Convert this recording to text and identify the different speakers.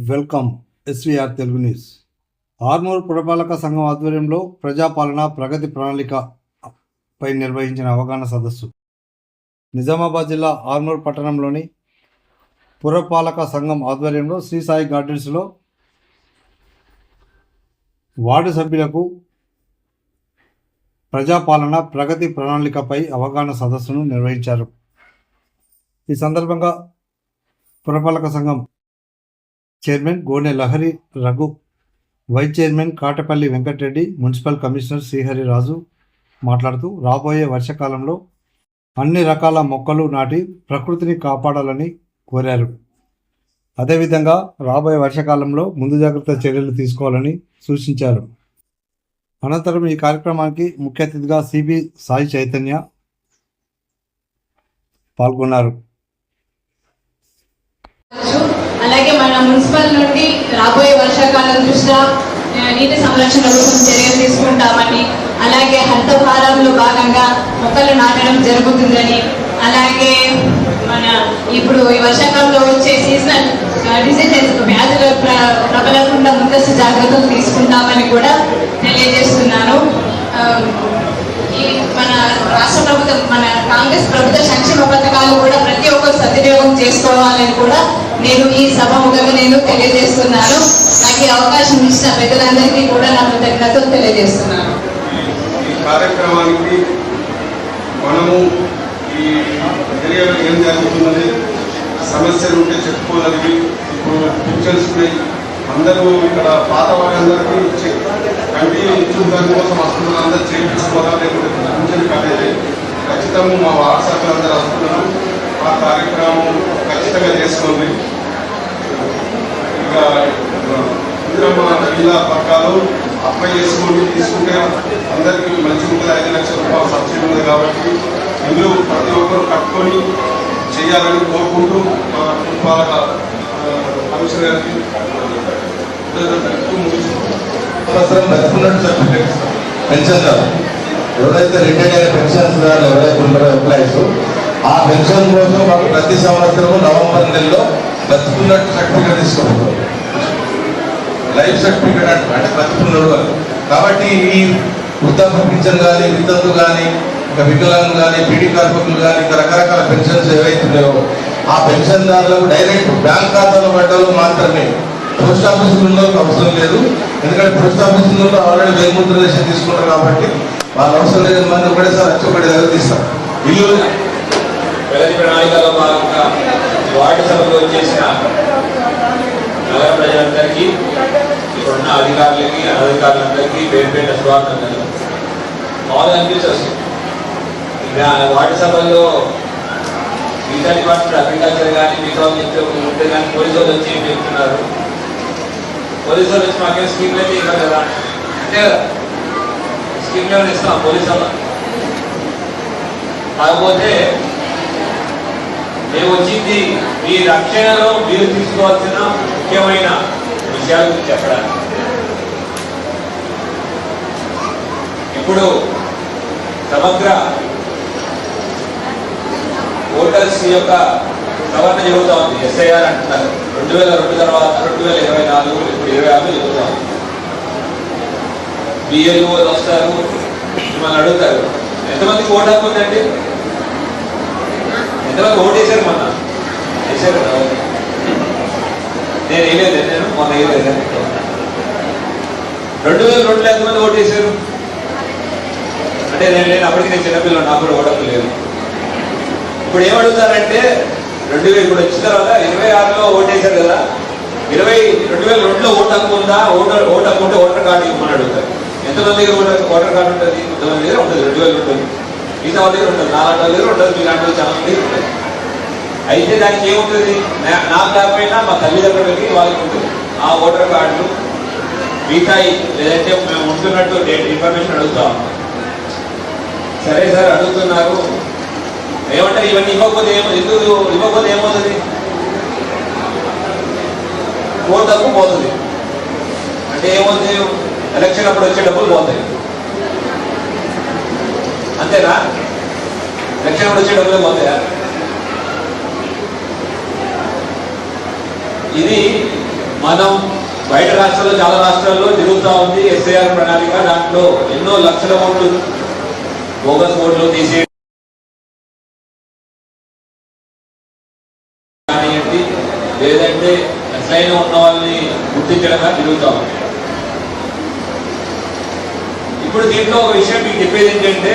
Speaker 1: Welcome SVR Telugu news. Armoor పురపాలక సంఘం ఆధ్వర్యంలో ప్రజాపాలన ప్రగతి ప్రణాళికపై నిర్వహించిన అవగాహన సదస్సు. నిజామాబాద్ జిల్లా ఆర్మూర్ పట్టణంలోని పురపాలక సంఘం ఆధ్వర్యంలో శ్రీ సాయి గార్డెన్స్లో వార్డు సభ్యులకు ప్రజాపాలన ప్రగతి ప్రణాళికపై అవగాహన సదస్సును నిర్వహించారు. ఈ సందర్భంగా పురపాలక సంఘం chairman Gone Lahari Raghu, vice chairman Katapalli Venkatareddy, municipal commissioner Srihari Raju మాట్లాడుతూ రాబోయే వర్షాకాలంలో అన్ని రకాల మొక్కలు నాటి ప్రకృతిని కాపాడాలని కోరారు. అదేవిధంగా రాబోయే వర్షాకాలంలో ముందు జాగ్రత్త చర్యలు తీసుకోవాలని సూచించారు. అనంతరం ఈ కార్యక్రమానికి ముఖ్య అతిథిగా సిబి సాయి చైతన్య పాల్గొన్నారు.
Speaker 2: అలాగే మన మున్సిపల్ నుండి రాబోయే వర్షాకాలం దృష్ట్యా నీటి సంరక్షణ కోసం చర్యలు తీసుకుంటామని, అలాగే హరితహారంలో భాగంగా మొక్కలు నాటడం జరుగుతుందని, అలాగే మన ఇప్పుడు ఈ వర్షాకాలంలో వచ్చే సీజనల్ డిసీజెస్ వ్యాధులు ప్రబలకుండా ముందస్తు జాగ్రత్తలు తీసుకుంటామని కూడా తెలియజేస్తున్నాను. మన రాష్ట్ర ప్రభుత్వం, మన కాంగ్రెస్ ప్రభుత్వ సంక్షేమ పథకాలు కూడా ప్రతి ఒక్కరు సద్వినియోగం చేసుకోవాలని కూడా నేను ఈ సభముఖంగా తెలియజేస్తున్నాను. నాకు ఈ అవకాశం ఇచ్చిన పెద్దలందరికీ కూడా నా కృతజ్ఞతలు తెలియజేస్తున్నాను.
Speaker 3: ఈ కార్యక్రమానికి మనము ఈ ఏరియాలో ఏం జరుగుతున్నది, సమస్యలు ఉంటే చెప్పుకోగలిగి, ఇప్పుడు పిక్చర్స్ ఉన్నాయి, అందరూ ఇక్కడ పాత వాళ్ళందరికీ కంటిన్యూ దాని కోసం వస్తున్నారు, అందరూ చేయించుకోవాలా, లేకపోతే పింఛన్ కాలేదు. ఖచ్చితంగా మా వార్డు సభ్యులు అందరూ వస్తున్నారు. ఆ కార్యక్రమం ఖచ్చితంగా చేసుకోండి. ఇక ఇందిరమ్మ జిల్లా పథకాలు అప్లై చేసుకోండి, తీసుకుంటే అందరికీ మంచి ఉంటుంది. 5 లక్షల రూపాయలు సబ్సిడీ ఉంది కాబట్టి ఇల్లు ప్రతి ఒక్కరు కట్టుకొని చేయాలని కోరుకుంటూ మా పురపాలక కమిషనర్ గారికి
Speaker 4: సంవత్సరం బతుకున్నట్టు సర్టిఫికేట్స్ పెన్షన్దారు ఎవరైతే రిటైర్డ్ అయిన పెన్షన్స్దారులు ఎవరైతే ఉంటారో ఎంప్లాయీస్, ఆ పెన్షన్ కోసం మాకు ప్రతి సంవత్సరము నవంబర్ నెలలో బతుకున్నట్టు సర్టిఫికేట్ తీసుకుంటారు. లైఫ్ సర్టిఫికేట్ అంటే బతుకున్నాడు అని. కాబట్టి ఈ వృద్ధాప్య పింఛన్ కానీ, వితంతు కానీ, ఇంకా వికలాంగులు కానీ, బీడీ కార్మికులు కానీ, ఇంకా రకరకాల పెన్షన్స్ ఏవైతున్నాయో ఆ పెన్షన్దారులకు డైరెక్ట్ బ్యాంక్ ఖాతాలో పడ్డలు మాత్రమే, పోస్ట్ ఆఫీసులలో అవసరం లేదు. ఎందుకంటే పోస్ట్ ఆఫీసులలో ఆల్రెడీ వేముద్రేషన్ తీసుకుంటారు కాబట్టి వాళ్ళ అవసరం లేదు. మంది ఒకటేసారి వచ్చి ఒకటి దగ్గర తీస్తాం. ఇల్లు
Speaker 5: ప్రగతి ప్రణాళికలో భాగంగా వార్డు సభకు వచ్చేసిన నగర ప్రజలందరికీ, ఇప్పుడున్న అధికారులకి, అనధికారులందరికీ పేరు పేరు స్వాగతం. మామూలుగా అనిపిస్తుంది వార్డు సభల్లో మిగతా డిపార్ట్మెంట్ అగ్రికల్చర్ కానీ, మిగతా చెప్తే ఉంటే కానీ పోలీసు వాళ్ళు వచ్చి ఏం చెప్తున్నారు, పోలీసు వాళ్ళు వచ్చి మాకేం స్కీమ్లు అయితే ఇవ్వరు కదా, అంతే కదా, స్కీమ్లు ఏమైనా ఇస్తాం పోలీసు వాళ్ళ. కాకపోతే మేము వచ్చింది మీ రక్షణలో మీరు తీసుకోవాల్సిన ముఖ్యమైన విషయాల గురించి చెప్పడానికి. ఇప్పుడు సమగ్ర ఓటర్స్ యొక్క సవరణ జరుగుతూ ఉంది. ఎస్ఐఆర్ అంటున్నారు. 2002 తర్వాత 2024, ఇప్పుడు 26 జరుగుతూ ఉంది. బిఎల్ఓ వస్తారు, మిమ్మల్ని అడుగుతారు ఎంతమందికి ఓటు హక్కు ఉందండి, ఎంతమంది ఓటు వేశారు, మొన్న వేశారు కదా. నేను వేయలేదు, నేను మొన్న వేయలేదు. 2002లో ఎంతమంది ఓటు వేశారు అంటే నేను అప్పటికి నేను చిన్నపిల్లలు, నాకు కూడా ఓటు హక్కు లేదు. ఇప్పుడు ఏమడుగుతారంటే 2000 ఇప్పుడు వచ్చిన తర్వాత 26లో ఓటేశారు కదా, 2002లో ఓటు హక్కు ఉందా, ఓటు హక్కు ఉంటే ఓటర్ కార్డు ఇవ్వమని అడుగుతారు. ఎంతమంది దగ్గర ఓటర్ కార్డు ఉంటుంది, కొంతమంది దగ్గర ఉంటుంది, 2000 ఉంటుంది, మిగతా వాళ్ళ దగ్గర ఉంటుంది, 4 దగ్గర ఉంటుంది, మీలాంటి వాళ్ళు చాలా మంది ఉంటుంది. అయితే దానికి ఏముంటుంది, నాకు కాకపోయినా మా తల్లిదండ్రులకి వాళ్ళకి ఉంటుంది ఆ ఓటర్ కార్డులు. మిగతాయి లేదంటే మేము ఉంటున్నట్టు ఇన్ఫర్మేషన్ అడుగుతాం. సరే సార్ అడుగుతున్నారు, ఏమంటారు, ఇవన్నీ ఇవ్వకపోతే ఎందుకు ఇవ్వకపోతే ఏమవుతుంది, ఓటు హక్కు పోతుంది. అంటే ఏమవుతుంది, ఎలక్షన్ అప్పుడు వచ్చే డబ్బులు పోతాయి, అంతేనా? ఎలక్షన్ అప్పుడు వచ్చే డబ్బులు పోతాయా? ఇది మనం బయట రాష్ట్రాల్లో చాలా రాష్ట్రాల్లో జరుగుతూ ఉంది ఎస్ఐఆర్ ప్రణాళిక. దాంట్లో ఎన్నో లక్షల ఓట్లు బోగస్ ఓట్లు తీసే కానివ్వండి, లేదంటే అసలైన ఉన్న వాళ్ళని గుర్తించడంగా జరుగుతూ ఉంది. ఇప్పుడు దీంట్లో ఒక విషయం మీకు చెప్పేది ఏంటంటే